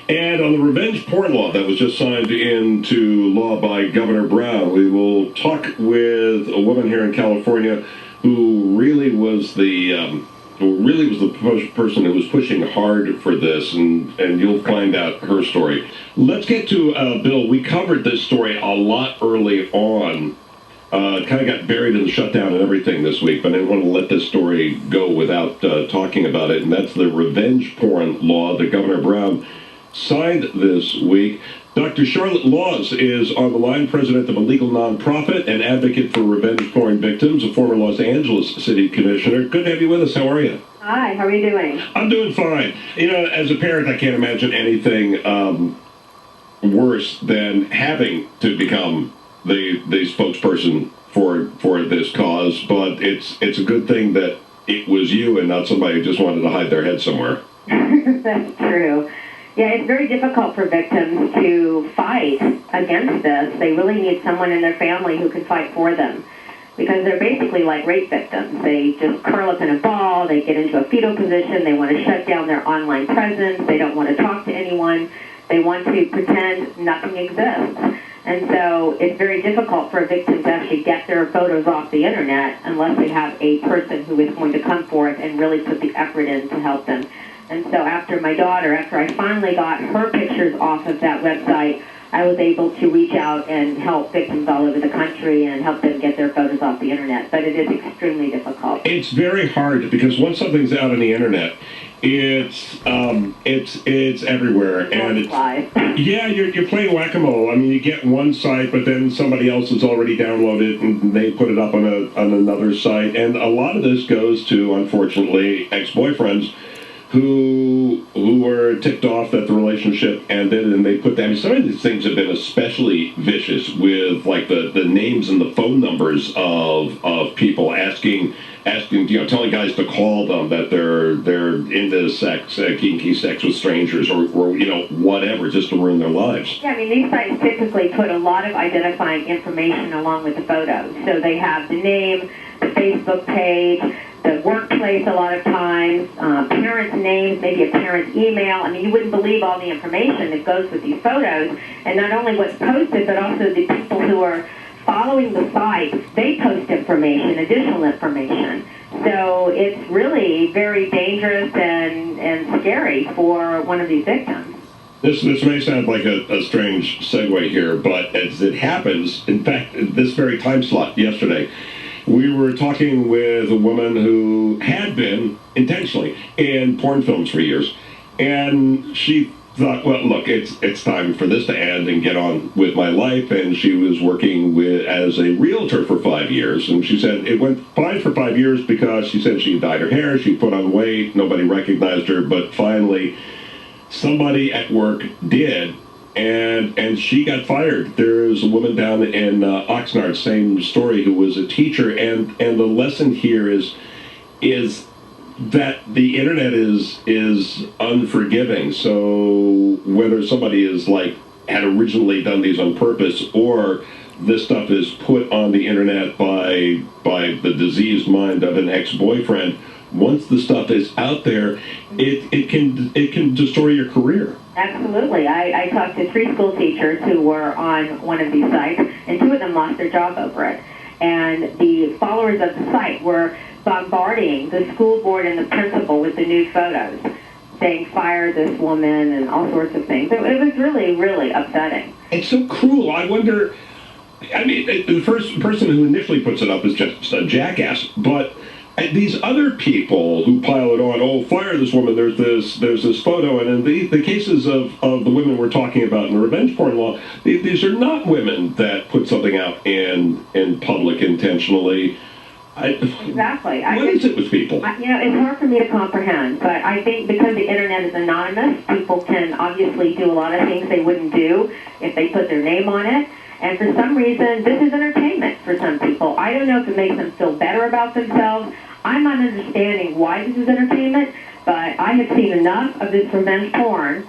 And on the revenge porn law that was just signed into law by Governor Brown, we will talk with a woman here in California who really was the person who was pushing hard for this, and you'll find out her story. Let's get to Bill. We covered this story a lot early on. It kind of got buried in the shutdown and everything this week, but I didn't want to let this story go without talking about it, and that's the revenge porn law that Governor Brown signed this week. Dr. Charlotte Laws is on the line, president of a legal nonprofit and advocate for revenge porn victims, a former Los Angeles city commissioner. Good to have you with us. How are you? Hi, how are you doing? I'm doing fine. You know, as a parent, I can't imagine anything worse than having to become the spokesperson for this cause, but it's a good thing that it was you and not somebody who just wanted to hide their head somewhere. That's true. Yeah, it's very difficult for victims to fight against this. They really need someone in their family who can fight for them, because they're basically like rape victims. They just curl up in a ball, they get into a fetal position, they want to shut down their online presence, they don't want to talk to anyone, they want to pretend nothing exists. And so it's very difficult for a victim to actually get their photos off the internet unless they have a person who is going to come forth and really put the effort in to help them. And so after I finally got her pictures off of that website, I was able to reach out and help victims all over the country and help them get their photos off the internet. But it is extremely difficult. It's very hard because once something's out on the internet, it's everywhere, and you're playing whack-a-mole. I mean, you get one site, but then somebody else has already downloaded and they put it up on another site, and a lot of this goes to, unfortunately, ex-boyfriends who were ticked off that the relationship ended, and they put that. I mean, some of these things have been especially vicious with like the names and the phone numbers of people asking, telling guys to call them that they're into sex, kinky sex with strangers, or whatever, just to ruin their lives. Yeah, I mean, these sites typically put a lot of identifying information along with the photos. So they have the name, the Facebook page, the workplace a lot of times, parents' names, maybe a parent's email. I mean, you wouldn't believe all the information that goes with these photos, and not only what's posted, but also the people who are following the site, they post information, additional information. So it's really very dangerous and scary for one of these victims. This may sound like a strange segue here, but as it happens, in fact, this very time slot yesterday, we were talking with a woman who had been intentionally in porn films for years, and she thought, well, look, it's time for this to end and get on with my life. And she was working as a realtor for 5 years, and she said it went fine for 5 years because she said she dyed her hair, she put on weight, nobody recognized her, but finally somebody at work did. And she got fired. There's a woman down in Oxnard, same story, who was a teacher, and the lesson here is that the internet is unforgiving. So whether somebody had originally done these on purpose, or this stuff is put on the internet by the diseased mind of an ex-boyfriend, once the stuff is out there, it can destroy your career. Absolutely. I talked to 3 school teachers who were on one of these sites, and 2 of them lost their job over it. And the followers of the site were bombarding the school board and the principal with the nude photos, saying, fire this woman, and all sorts of things. It was really, really upsetting. It's so cruel. I wonder, I mean, the first person who initially puts it up is just a jackass, but these other people who pile it on, oh, fire this woman, there's this photo, and in the cases of the women we're talking about in the revenge porn law, these are not women that put something out in public intentionally. Exactly. What is it with people? It's hard for me to comprehend, but I think because the internet is anonymous, people can obviously do a lot of things they wouldn't do if they put their name on it. And for some reason, this is entertainment for some people. I don't know if it makes them feel better about themselves. I'm not understanding why this is entertainment, but I have seen enough of this revenge porn,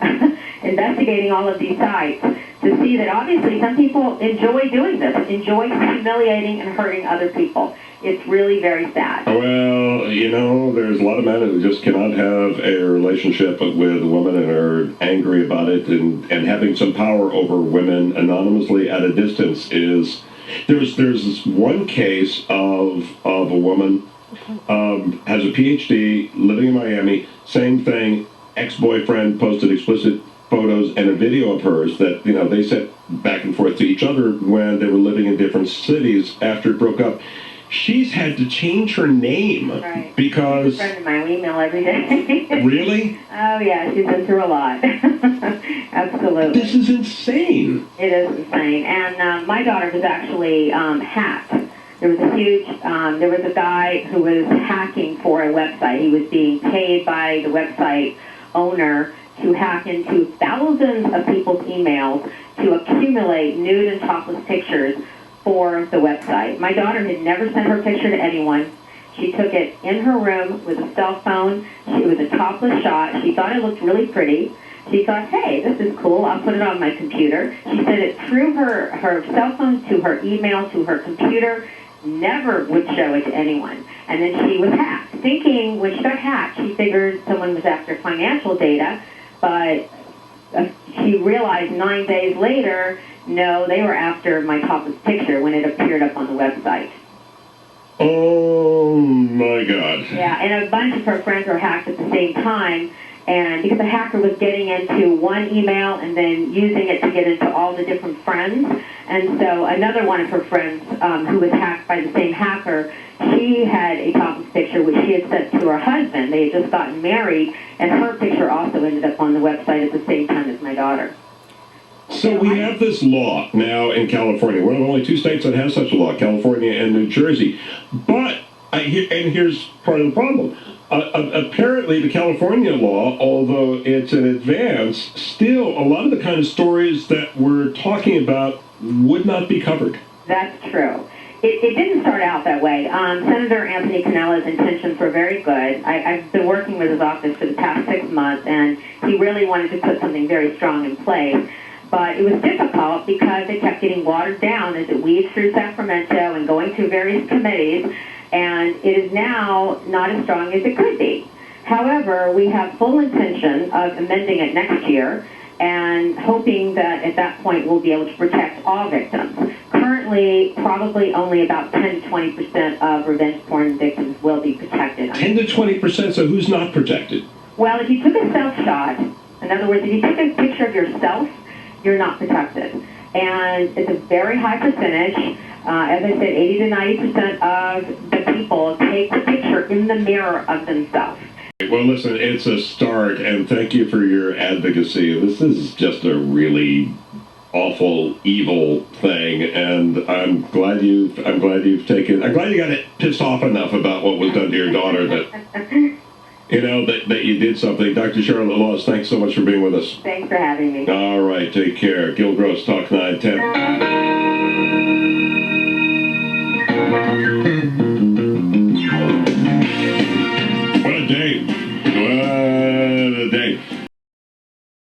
investigating all of these sites, to see that obviously some people enjoy doing this, enjoy humiliating and hurting other people. It's really very sad. Well, you know, there's a lot of men who just cannot have a relationship with a woman and are angry about it, and having some power over women anonymously at a distance is... There's this one case of a woman, has a PhD, living in Miami, same thing, ex-boyfriend posted explicit photos and a video of hers that, you know, they sent back and forth to each other when they were living in different cities after it broke up. She's had to change her name Right. because... She's a friend of mine. We email every day. Really? Oh, yeah. She's been through a lot. Absolutely. This is insane. It is insane. And my daughter was actually hacked. There was there was a guy who was hacking for a website. He was being paid by the website owner to hack into thousands of people's emails to accumulate nude and topless pictures for the website. My daughter had never sent her picture to anyone. She took it in her room with a cell phone. It was a topless shot. She thought it looked really pretty. She thought, hey, this is cool. I'll put it on my computer. She sent it through her cell phone to her email to her computer. Never would show it to anyone. And then she was hacked. Thinking when she got hacked, she figured someone was after financial data, but she realized 9 days later, no, they were after my topless picture when it appeared up on the website. Oh, my God. Yeah, and a bunch of her friends were hacked at the same time, and because the hacker was getting into one email and then using it to get into all the different friends, and so another one of her friends who was hacked by the same hacker, she had a topless picture which she had sent to her husband. They had just gotten married, and her picture also ended up on the website at the same time as my daughter. So we have this law now in California. One of only two states that has such a law, California and New Jersey. But, and here's part of the problem. Apparently the California law, although it's an advance, still a lot of the kind of stories that we're talking about would not be covered. That's true. It didn't start out that way. Senator Anthony Canella's intentions were very good. I've been working with his office for the past 6 months, and he really wanted to put something very strong in place. But it was difficult because it kept getting watered down as it weaved through Sacramento and going through various committees, and it is now not as strong as it could be. However, we have full intention of amending it next year and hoping that at that point we'll be able to protect all victims. Currently, probably only about 10 to 20% of revenge porn victims will be protected. 10 to 20%, so who's not protected? Well, if you took a self shot, in other words, if you took a picture of yourself, you're not protected. And it's a very high percentage. As I said, 80 to 90% of the people take the picture in the mirror of themselves. Well, listen, it's a start, and thank you for your advocacy. This is just a really awful, evil thing, and I'm glad you got it pissed off enough about what was done to your daughter that you know, that you did something. Dr. Charlotte Laws, thanks so much for being with us. Thanks for having me. All right, take care. Gil Gross, Talk 910.